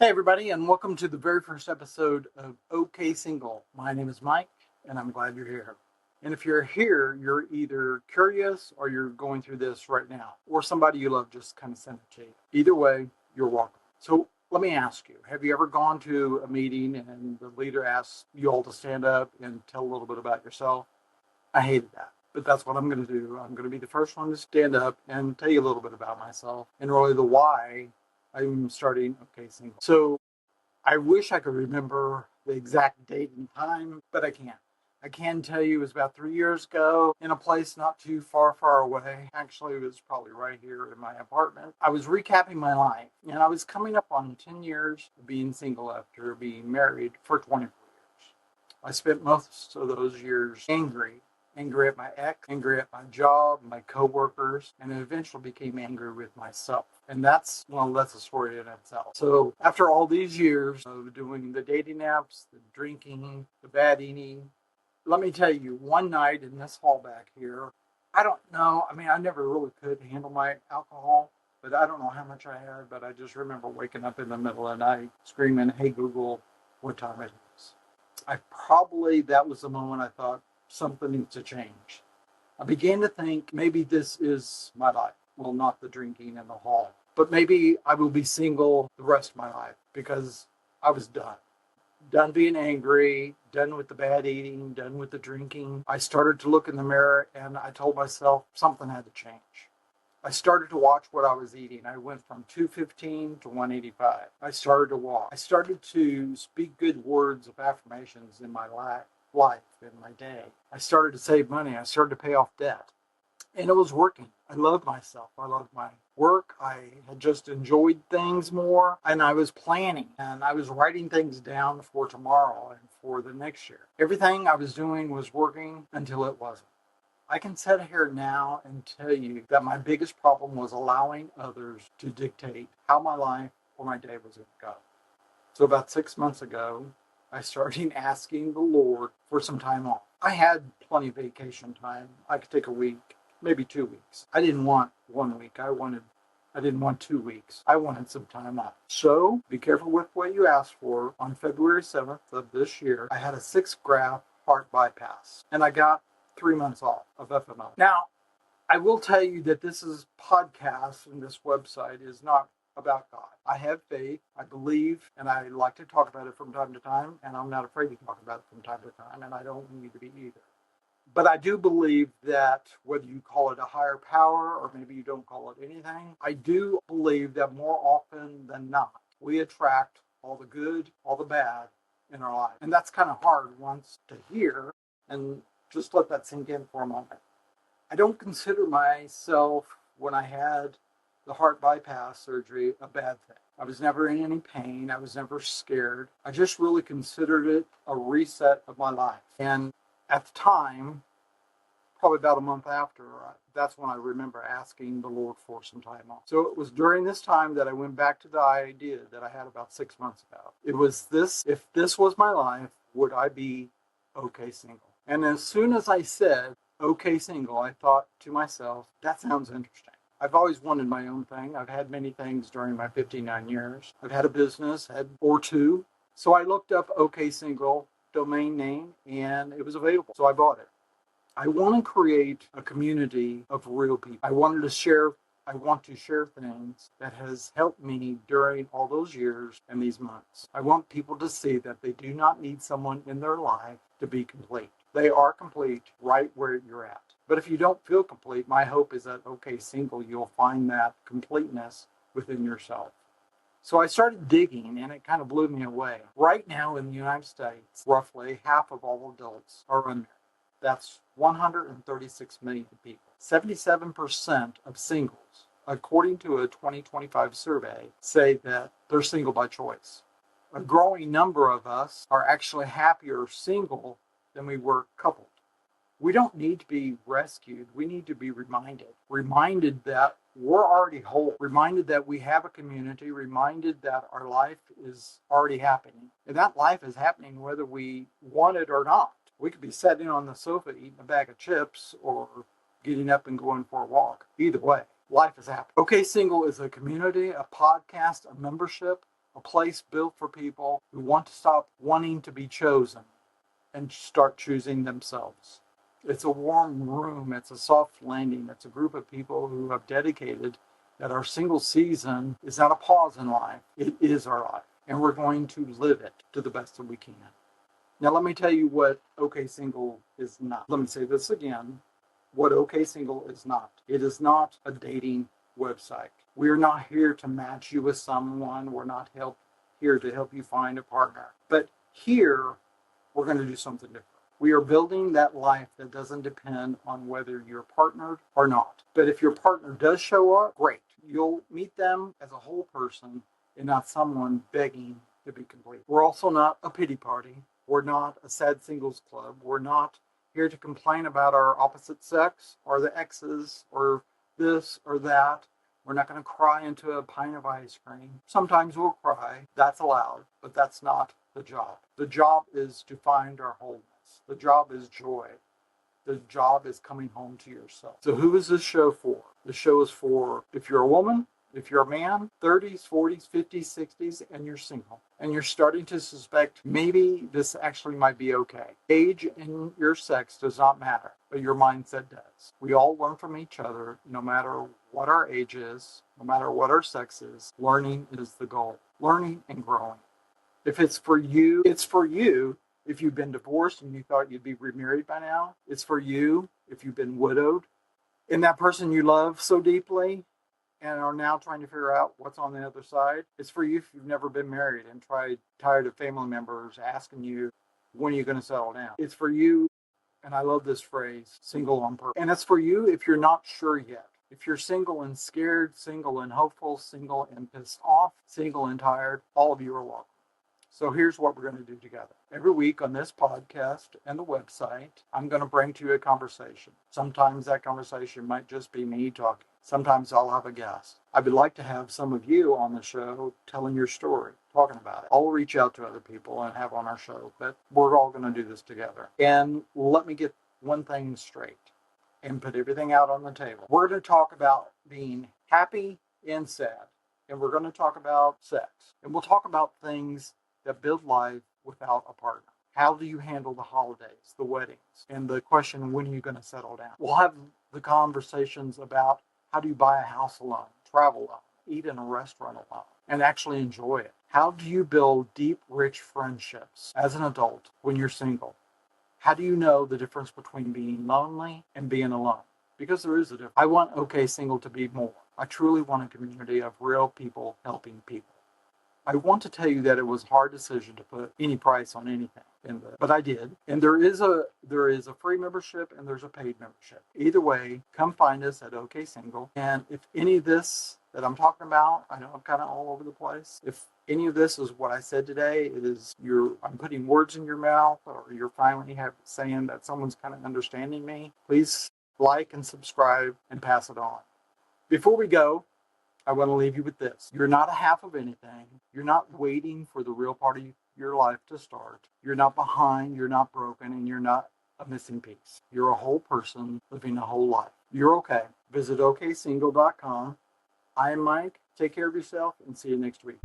Hey, everybody, and welcome to the very first episode of OK Single. My name is Mike, and I'm glad you're here. And if you're here, you're either curious or you're going through this right now, or somebody you love just kind of sent it to you. Either way, you're welcome. So let me ask you, have you ever gone to a meeting and the leader asks you all to stand up and tell a little bit about yourself? I hated that. But that's what I'm going to do. I'm going to be the first one to stand up and tell you a little bit about myself and really the why I'm starting OK Single. So I wish I could remember the exact date and time, but I can't. I can tell you it was about 3 years ago in a place not too far away. Actually, it was probably right here in my apartment. I was recapping my life, and I was coming up on 10 years of being single after being married for 24 years. I spent most of those years angry at my ex, angry at my job, my coworkers, and eventually became angry with myself. And that's a story in itself. So after all these years of doing the dating apps, the drinking, the bad eating, let me tell you, one night in this hall back here, I don't know. I mean, I never really could handle my alcohol, but I don't know how much I had, but I just remember waking up in the middle of the night screaming, "Hey Google, what time it is?" That was the moment I thought something needs to change. I began to think maybe this is my life. Well, not the drinking and the hall, but maybe I will be single the rest of my life because I was done. Done being angry, done with the bad eating, done with the drinking. I started to look in the mirror and I told myself something had to change. I started to watch what I was eating. I went from 215 to 185. I started to walk. I started to speak good words of affirmations in my life, in my day. I started to save money. I started to pay off debt. And it was working. I loved myself. I loved my work. I had just enjoyed things more. And I was planning and I was writing things down for tomorrow and for the next year. Everything I was doing was working until it wasn't. I can sit here now and tell you that my biggest problem was allowing others to dictate how my life or my day was going to go. So about 6 months ago, I started asking the Lord for some time off. I had plenty of vacation time. I could take a week, maybe 2 weeks. I didn't want 1 week. I didn't want 2 weeks. I wanted some time off. So be careful with what you ask for. On February 7th of this year, I had a 6 graft heart bypass and I got 3 months off of FMO. Now, I will tell you that this is podcast and this website is not about God. I have faith, I believe, and I like to talk about it from time to time, and I'm not afraid to talk about it from time to time, and I don't need to be either. But I do believe that whether you call it a higher power or maybe you don't call it anything, I do believe that more often than not, we attract all the good, all the bad in our life. And that's kind of hard once to hear, and just let that sink in for a moment. I don't consider myself, when I had the heart bypass surgery, a bad thing. I was never in any pain. I was never scared. I just really considered it a reset of my life. And at the time, probably about a month after, that's when I remember asking the Lord for some time off. So it was during this time that I went back to the idea that I had about 6 months ago. It was this: if this was my life, would I be okay single? And as soon as I said okay single, I thought to myself, that sounds interesting. I've always wanted my own thing. I've had many things during my 59 years. I've had a business, or two. So I looked up OK Single domain name and it was available. So I bought it. I want to create a community of real people. I want to share things that has helped me during all those years and these months. I want people to see that they do not need someone in their life to be complete. They are complete right where you're at. But if you don't feel complete, my hope is that OK Single, you'll find that completeness within yourself. So I started digging and it kind of blew me away. Right now in the United States, roughly half of all adults are unmarried. That's 136 million people. 77% of singles, according to a 2025 survey, say that they're single by choice. A growing number of us are actually happier single than we were coupled. We don't need to be rescued. We need to be reminded that we're already whole, reminded that we have a community, reminded that our life is already happening. And that life is happening whether we want it or not. We could be sitting on the sofa eating a bag of chips or getting up and going for a walk. Either way, life is happening. OK Single is a community, a podcast, a membership a place built for people who want to stop wanting to be chosen and start choosing themselves. It's a warm room. It's a soft landing. It's a group of people who have dedicated that our single season is not a pause in life. It is our life. And we're going to live it to the best that we can. Now, let me tell you what OK Single is not. Let me say this again. What OK Single is not. It is not a dating website. We are not here to match you with someone. We're not here to help you find a partner. But here, we're going to do something different. We are building that life that doesn't depend on whether you're partnered or not. But if your partner does show up, great. You'll meet them as a whole person and not someone begging to be complete. We're also not a pity party. We're not a sad singles club. We're not here to complain about our opposite sex or the exes or this or that. We're not going to cry into a pint of ice cream. Sometimes we'll cry. That's allowed, but that's not the job. The job is to find our wholeness. The job is joy. The job is coming home to yourself. So who is this show for? The show is for if you're a woman, if you're a man, 30s, 40s, 50s, 60s, and you're single, and you're starting to suspect maybe this actually might be okay. Age and your sex does not matter, but your mindset does. We all learn from each other, no matter what our age is, no matter what our sex is. Learning is the goal. Learning and growing. If it's for you, it's for you. If you've been divorced and you thought you'd be remarried by now, it's for you. If you've been widowed and that person you love so deeply and are now trying to figure out what's on the other side, it's for you if you've never been married and tired of family members asking you, when are you going to settle down? It's for you, and I love this phrase, single on purpose. And it's for you if you're not sure yet. If you're single and scared, single and hopeful, single and pissed off, single and tired, all of you are welcome. So here's what we're going to do together. Every week on this podcast and the website, I'm going to bring to you a conversation. Sometimes that conversation might just be me talking. Sometimes I'll have a guest. I would like to have some of you on the show telling your story, talking about it. I'll reach out to other people and have on our show, but we're all going to do this together. And let me get one thing straight and put everything out on the table. We're going to talk about being happy and sad. And we're going to talk about sex. And we'll talk about things that build life without a partner. How do you handle the holidays, the weddings, and the question, when are you going to settle down? We'll have the conversations about how do you buy a house alone, travel alone, eat in a restaurant alone, and actually enjoy it. How do you build deep, rich friendships as an adult when you're single? How do you know the difference between being lonely and being alone? Because there is a difference. I want OK Single to be more. I truly want a community of real people helping people. I want to tell you that it was a hard decision to put any price on anything, but I did. And there is a free membership and there's a paid membership. Either way, come find us at OK Single. And if any of this that I'm talking about, I know I'm kind of all over the place. If any of this is what I said today, I'm putting words in your mouth, or you're finally saying that someone's kind of understanding me, please like and subscribe and pass it on. Before we go, I want to leave you with this. You're not a half of anything. You're not waiting for the real part of your life to start. You're not behind, you're not broken, and you're not a missing piece. You're a whole person living a whole life. You're okay. Visit oksingle.com. I am Mike. Take care of yourself and see you next week.